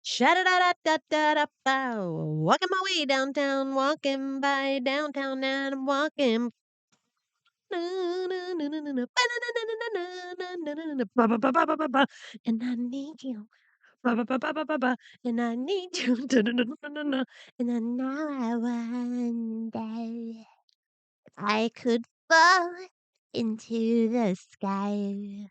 Sha-da-da-da-da-da-da. Walking my way downtown, walking by downtown, and I'm walking. Ba-ba-ba-ba-ba-ba. And I need you. Ba-ba-ba-ba-ba-ba. And I need you. And then now I wonder if I could fall into the sky.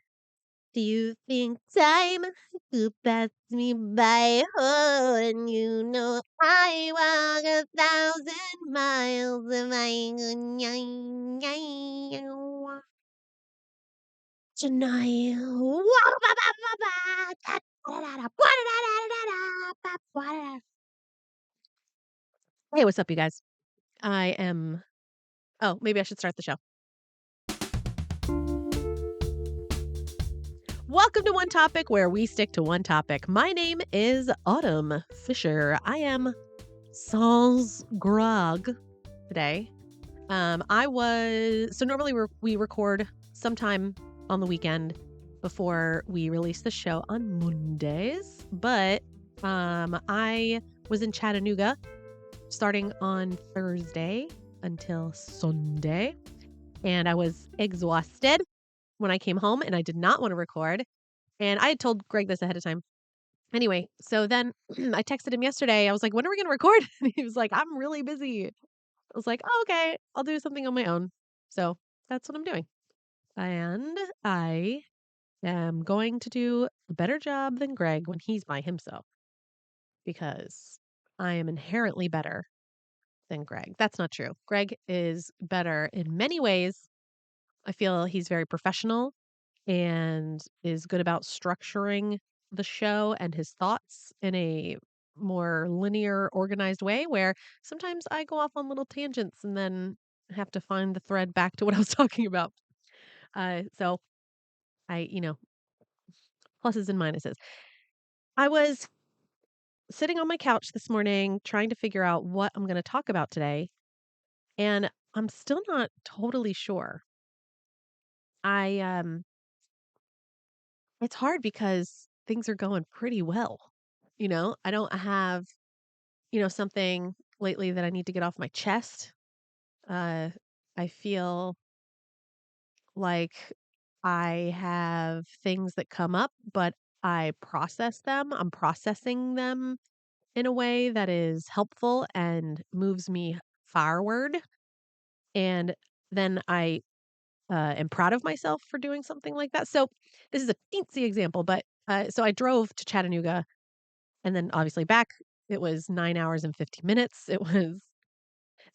Do you think time could pass me by? Oh, and you know I walk 1,000 miles if I could tonight. Hey, what's up, you guys? I am. Oh, maybe I should start the show. Welcome to One Topic, where we stick to one topic. My name is Autumn Fisher. I am sans grog today. Normally we record sometime on the weekend before we release the show on Mondays, but I was in Chattanooga starting on Thursday until Sunday, and I was exhausted when I came home, and I did not want to record. And I had told Greg this ahead of time. Anyway, so then I texted him yesterday. I was like, "When are we going to record?" And he was like, "I'm really busy." I was like, "Oh, okay, I'll do something on my own." So that's what I'm doing. And I am going to do a better job than Greg when he's by himself because I am inherently better than Greg. That's not true. Greg is better in many ways. I feel he's very professional and is good about structuring the show and his thoughts in a more linear, organized way where sometimes I go off on little tangents and then have to find the thread back to what I was talking about. So I pluses and minuses. I was sitting on my couch this morning trying to figure out what I'm going to talk about today, and I'm still not totally sure. I It's hard because things are going pretty well. I don't have, something lately that I need to get off my chest. Uh, I feel like I have things that come up, but I process them. I'm processing them in a way that is helpful and moves me forward. And then I am proud of myself for doing something like that. So this is a teensy example, but so I drove to Chattanooga and then obviously back. It was 9 hours and 50 minutes. It was,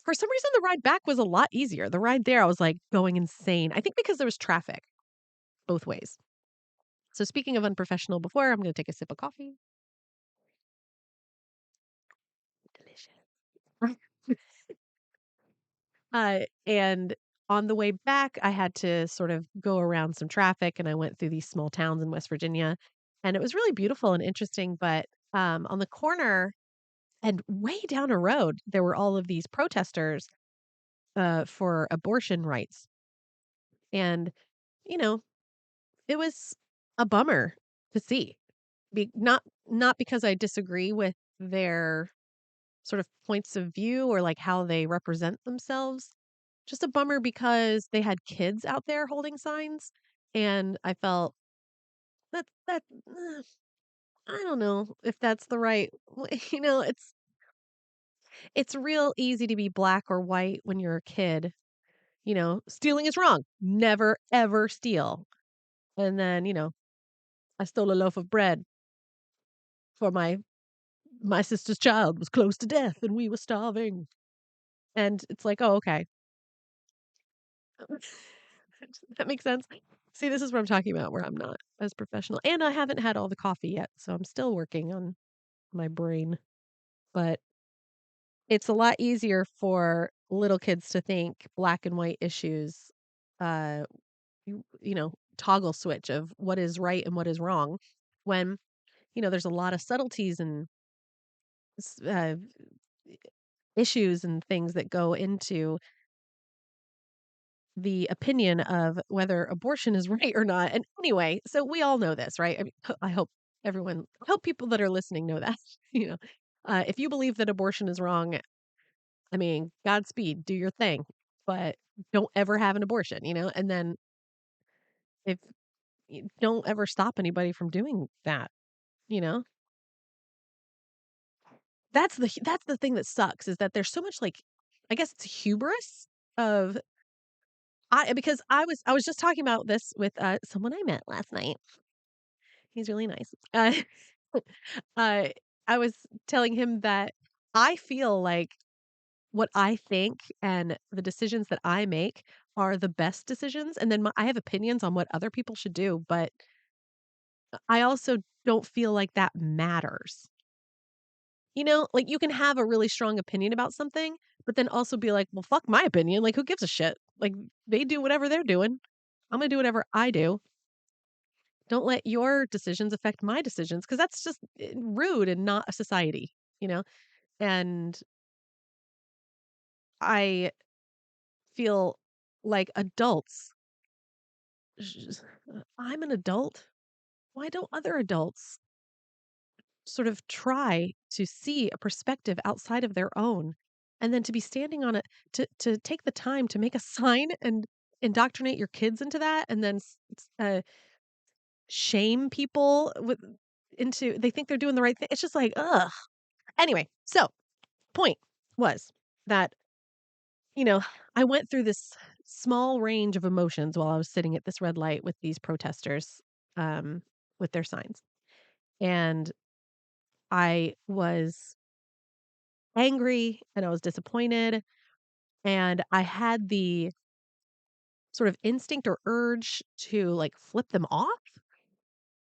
for some reason, the ride back was a lot easier. The ride there, I was like going insane. I think because there was traffic both ways. So speaking of unprofessional before, I'm going to take a sip of coffee. Delicious. And on the way back, I had to sort of go around some traffic and I went through these small towns in West Virginia. And it was really beautiful and interesting. But on the corner and way down a road, there were all of these protesters for abortion rights. And, you know, it was a bummer to see. Not because I disagree with their sort of points of view or like how they represent themselves. Just a bummer because they had kids out there holding signs, and I felt that I don't know if that's the right way. It's real easy to be black or white when you're a kid. Stealing is wrong. Never ever steal. And then, I stole a loaf of bread for my sister's child was close to death and we were starving. And it's like, "Oh, okay." That makes sense. See, this is what I'm talking about where I'm not as professional, and I haven't had all the coffee yet, so I'm still working on my brain, but it's a lot easier for little kids to think black and white issues, uh, toggle switch of what is right and what is wrong when, there's a lot of subtleties and s issues and things that go into the opinion of whether abortion is right or not. And anyway, so we all know this, right? I mean, I hope everyone, I hope people that are listening know that, you know, if you believe that abortion is wrong, I mean, Godspeed, do your thing, but don't ever have an abortion, and then if don't ever stop anybody from doing that, you know? That's the thing that sucks is that there's so much like I guess it's hubris of I because I was just talking about this with someone I met last night. He's really nice. Uh I was telling him that I feel like what I think and the decisions that I make are the best decisions and then I have opinions on what other people should do, but I also don't feel like that matters. Like, you can have a really strong opinion about something, but then also be like, "Well, fuck my opinion, like, who gives a shit? Like, they do whatever they're doing. I'm gonna do whatever I do. Don't let your decisions affect my decisions, because that's just, rude and not a society, you know? And I feel like adults I'm an adult. Why don't other adults sort of try to see a perspective outside of their own and then to be standing on it to take the time to make a sign and indoctrinate your kids into that and then shame people with into they think they're doing the right thing. It's just like ugh. Anyway, so point was that you know I went through this small range of emotions while I was sitting at this red light with these protesters um with their signs, and I was angry and I was disappointed, and I had the sort of instinct or urge to, like, flip them off,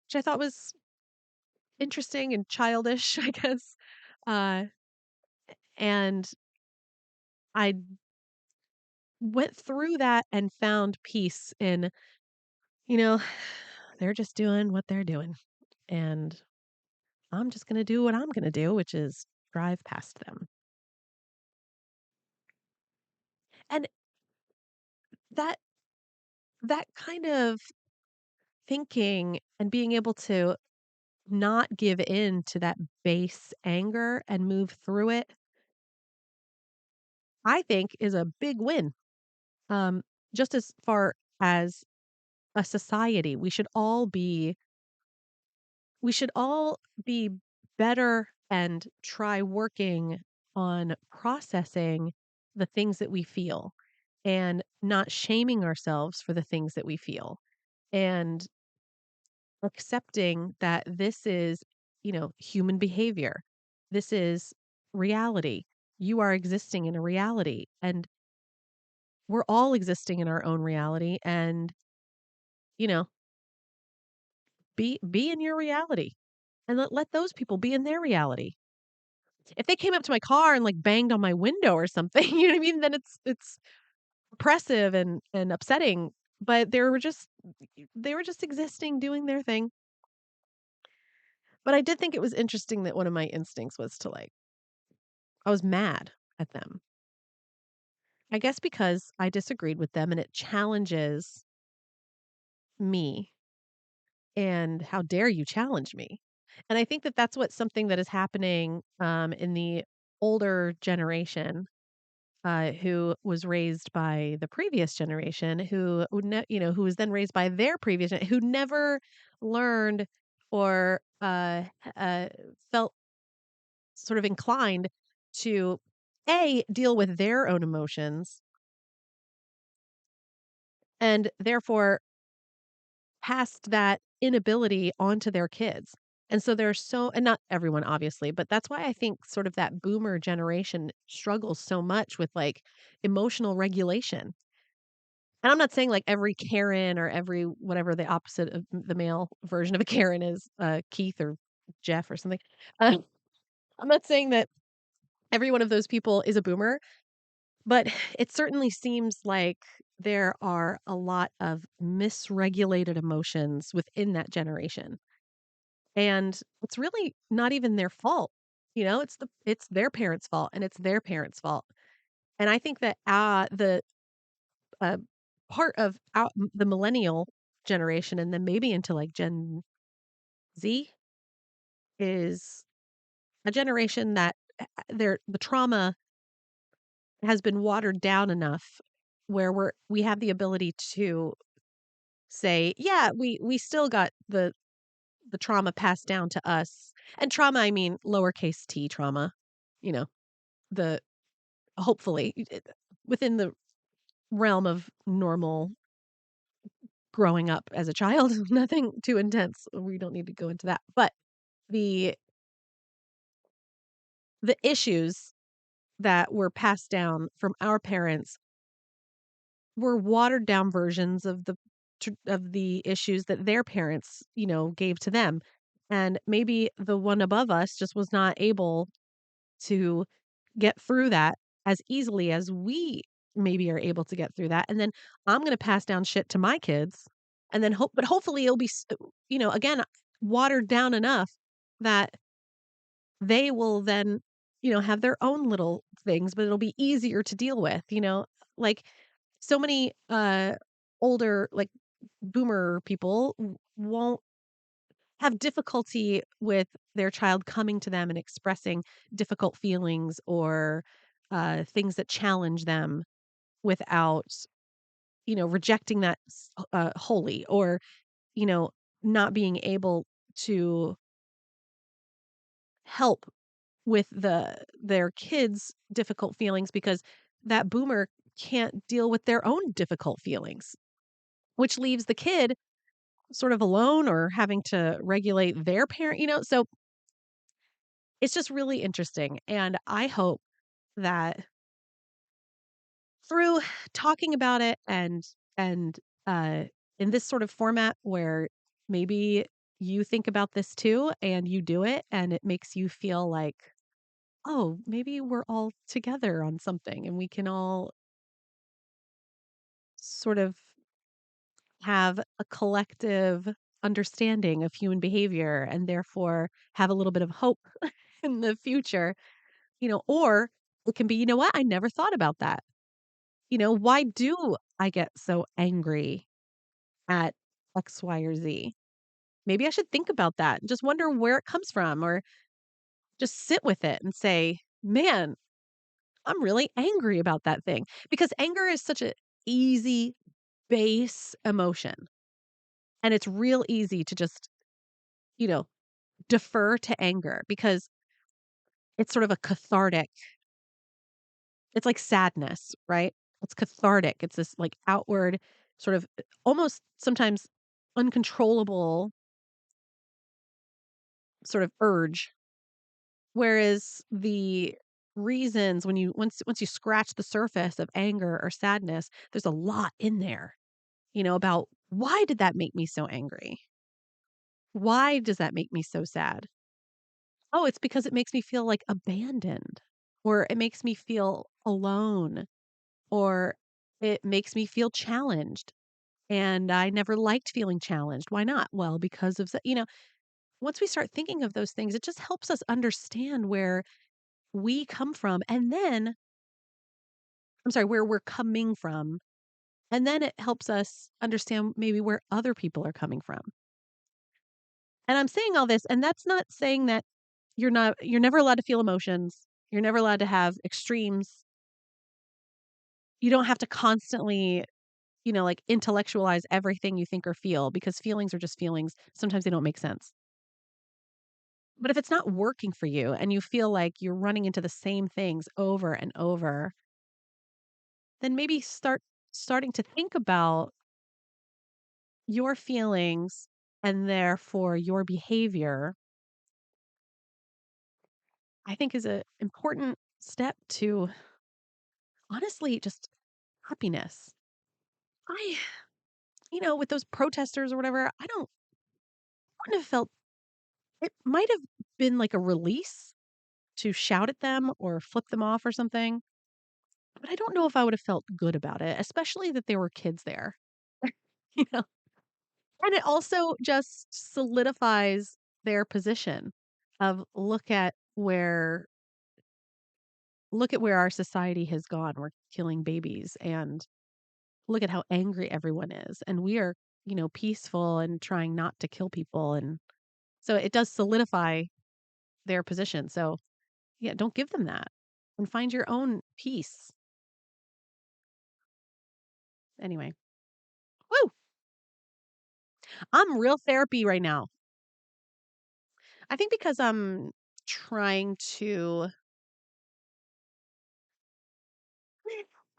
which I thought was interesting and childish, I guess, uh, and I went through that and found peace in, you know, they're just doing what they're doing, and I'm just gonna do what I'm gonna do, which is drive past them, and that that kind of thinking and being able to not give in to that base anger and move through it, I think is a big win. Um, just as far as a society, we should all be better and try working on processing the things that we feel and not shaming ourselves for the things that we feel and accepting that this is, human behavior. This is reality. You are existing in a reality and we're all existing in our own reality and, you know, be in your reality and let those people be in their reality. If they came up to my car and like banged on my window or something, you know what I mean? Then it's oppressive and upsetting, but they were just existing doing their thing. But I did think it was interesting that one of my instincts was to like I was mad at them. I guess because I disagreed with them and it challenges me, and how dare you challenge me? And I think that that's what something that is happening, in the older generation, who was raised by the previous generation, who was then raised by their who never learned or, felt sort of inclined to, A, deal with their own emotions, and therefore passed that inability onto their kids. And so there's and not everyone obviously, but that's why I think sort of that boomer generation struggles so much with like emotional regulation. And I'm not saying like every Karen or every whatever the opposite of the male version of a Karen is, Keith or Jeff or something. Uh, I'm not saying that every one of those people is a boomer, but it certainly seems like there are a lot of misregulated emotions within that generation. And it's really not even their fault. It's their parents' fault and it's their parents' fault. And I think that the uh, part of the millennial generation and then maybe into like Gen Z. is a generation that the trauma has been watered down enough where we have the ability to say, yeah, we still got the trauma passed down to us. And trauma, I mean lowercase t trauma, you know, the hopefully within the realm of normal growing up as a child, nothing too intense. We don't need to go into that. But the the issues that were passed down from our parents were watered down versions of the issues that their parents, gave to them. And maybe the one above us just was not able to get through that as easily as we maybe are able to get through that. And then I'm going to pass down shit to my kids and then but hopefully it'll be, again, watered down enough that they will then, have their own little things, but it'll be easier to deal with, like so many older like boomer people won't have difficulty with their child coming to them and expressing difficult feelings or things that challenge them without, rejecting that wholly or, you know, not being able to help with their kids' difficult feelings because that boomer can't deal with their own difficult feelings, which leaves the kid sort of alone or having to regulate their parent, so it's just really interesting. And I hope that through talking about it and uh in this sort of format where maybe you think about this too and you do it and it makes you feel like, oh, maybe we're all together on something and we can all sort of have a collective understanding of human behavior and therefore have a little bit of hope in the future, or it can be, you know what? I never thought about that. Why do I get so angry at X, Y, or Z? Maybe I should think about that and just wonder where it comes from or just sit with it and say, man, I'm really angry about that thing because anger is such an easy base emotion. And it's real easy to just, you know, defer to anger because it's sort of a cathartic, it's like sadness, right? It's cathartic. It's this like outward sort of almost sometimes uncontrollable sort of urge. Whereas the reasons when you once you scratch the surface of anger or sadness, there's a lot in there, about why did that make me so angry? Why does that make me so sad? Oh, it's because it makes me feel like abandoned, or it makes me feel alone, or it makes me feel challenged. And I never liked feeling challenged. Why not? Well, because of, once we start thinking of those things, it just helps us understand where we come from. And then, I'm sorry, where we're coming from. And then it helps us understand maybe where other people are coming from. And I'm saying all this, and that's not saying that you're never allowed to feel emotions. You're never allowed to have extremes. You don't have to constantly, like intellectualize everything you think or feel because feelings are just feelings. Sometimes they don't make sense. But if it's not working for you and you feel like you're running into the same things over and over, then maybe starting to think about your feelings and therefore your behavior, I think is a important step to honestly just happiness. I, with those protesters or whatever, wouldn't have felt it might have been like a release to shout at them or flip them off or something. But I don't know if I would have felt good about it, especially that there were kids there. You know? And it also just solidifies their position of look at where our society has gone. We're killing babies and look at how angry everyone is. And we are, peaceful and trying not to kill people. And so it does solidify. their position. So, yeah, don't give them that and find your own peace. Anyway, woo! I'm real therapy right now. I think because I'm trying to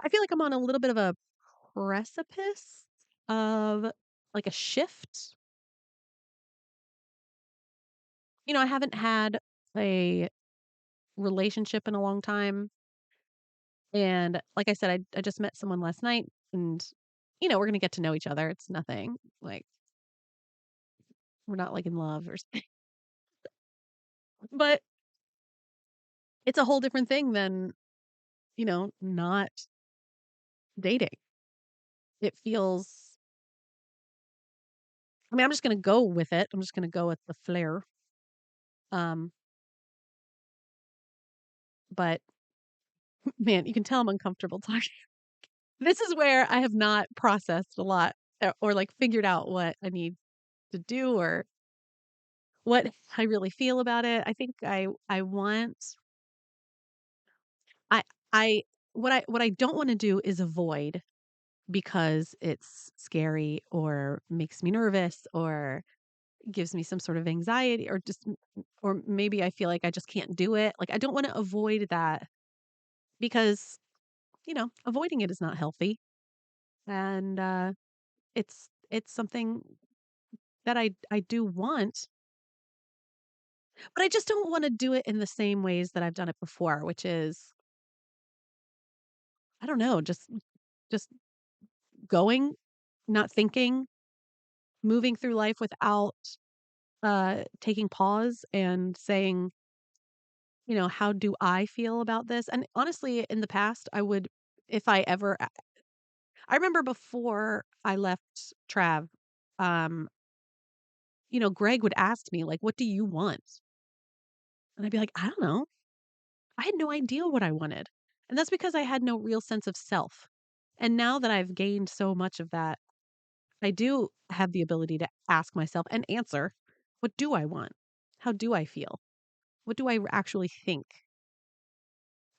I feel like I'm on a little bit of a precipice of like a shift. I haven't had a relationship in a long time. And like I said, I just met someone last night and, we're going to get to know each other. It's nothing like we're not like in love or something, but it's a whole different thing than, not dating. It feels, I mean, I'm just going to go with it. I'm just going to go with the flair. Um, but man, you can tell I'm uncomfortable talking. This is where I have not processed a lot or like figured out what I need to do or what I really feel about it. I think I want I I what I don't want to do is avoid because it's scary or makes me nervous or gives me some sort of anxiety or just or maybe I feel like I just can't do it. Like I don't want to avoid that because, avoiding it is not healthy. And it's something that I do want, but I just don't want to do it in the same ways that I've done it before, which is I don't know, just going, not thinking, moving through life without taking pause and saying, how do I feel about this? And honestly, in the past, I would, if I ever, I remember before I left Trav, um, Greg would ask me, like, what do you want? And I'd be like, I don't know. I had no idea what I wanted. And that's because I had no real sense of self. And now that I've gained so much of that, I do have the ability to ask myself and answer, what do I want? How do I feel? What do I actually think?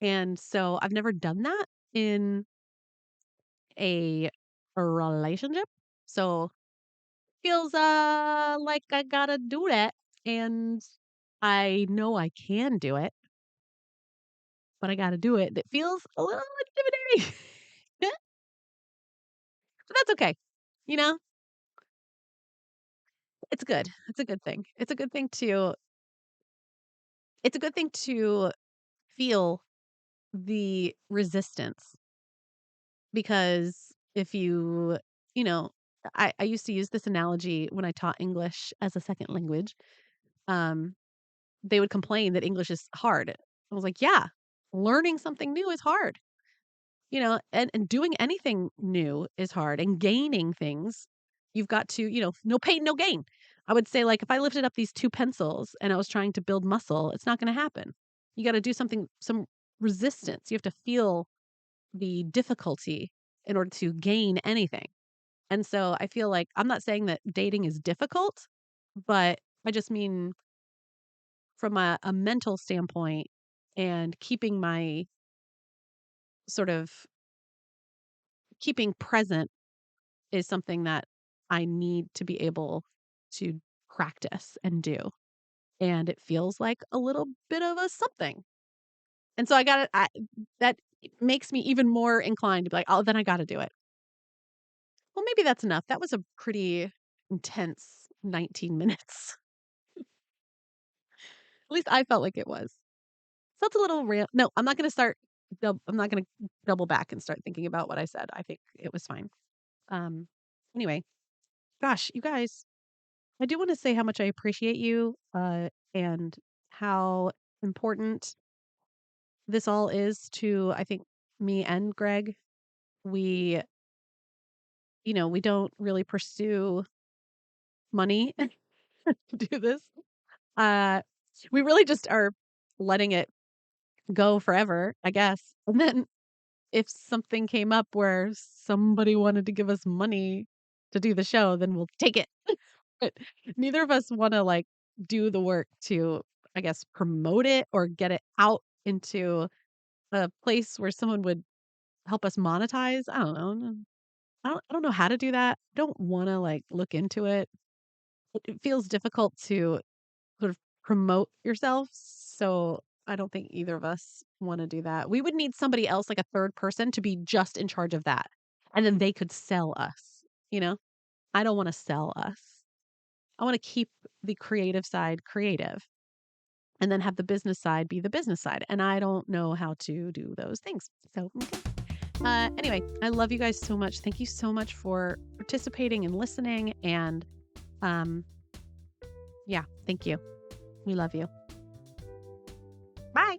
And so I've never done that in a, a relationship. So feels like I gotta do that. And I know I can do it, but I gotta do it. That feels a little intimidating. But that's okay. You know, it's good. It's a good thing. It's a good thing to feel the resistance because if you know, I used to use this analogy when I taught English as a second language. Um, they would complain that English is hard. I was like, yeah, learning something new is hard. And doing anything new is hard and gaining things, you've got to, no pain, no gain. I would say, like, if I lifted up these two pencils and I was trying to build muscle, it's not going to happen. You got to do something, some resistance. You have to feel the difficulty in order to gain anything. And so I feel like I'm not saying that dating is difficult, but I just mean from a mental standpoint and keeping my sort of keeping present is something that I need to be able to practice and do. And it feels like a little bit of a something. And so I got to that makes me even more inclined to be like, "Oh, then I got to do it." Well, maybe that's enough. That was a pretty intense 19 minutes. At least I felt like it was. So it's a little real. No, I'm not going to start I'm not going to double back and start thinking about what I said. I think it was fine. Um anyway, gosh, you guys, I do want to say how much I appreciate you, and how important this all is to, I think, me and Greg. We, we don't really pursue money to do this. Uh, we really just are letting it go forever, I guess. And then if something came up where somebody wanted to give us money to do the show, then we'll take it. But neither of us want to like do the work to I guess, promote it or get it out into a place where someone would help us monetize. I don't know. I don't know how to do that. I don't wanna, like, look into it. It feels difficult to sort of promote yourself, so I don't think either of us wanna do that. We would need somebody else, like a third person, to be just in charge of that, and then they could sell us, you know? I don't wanna sell us. I wanna keep the creative side creative, and then have the business side be the business side, and I don't know how to do those things. So, okay. Anyway, I love you guys so much. Thank you so much for participating and listening, and, um, yeah, thank you. We love you. Bye.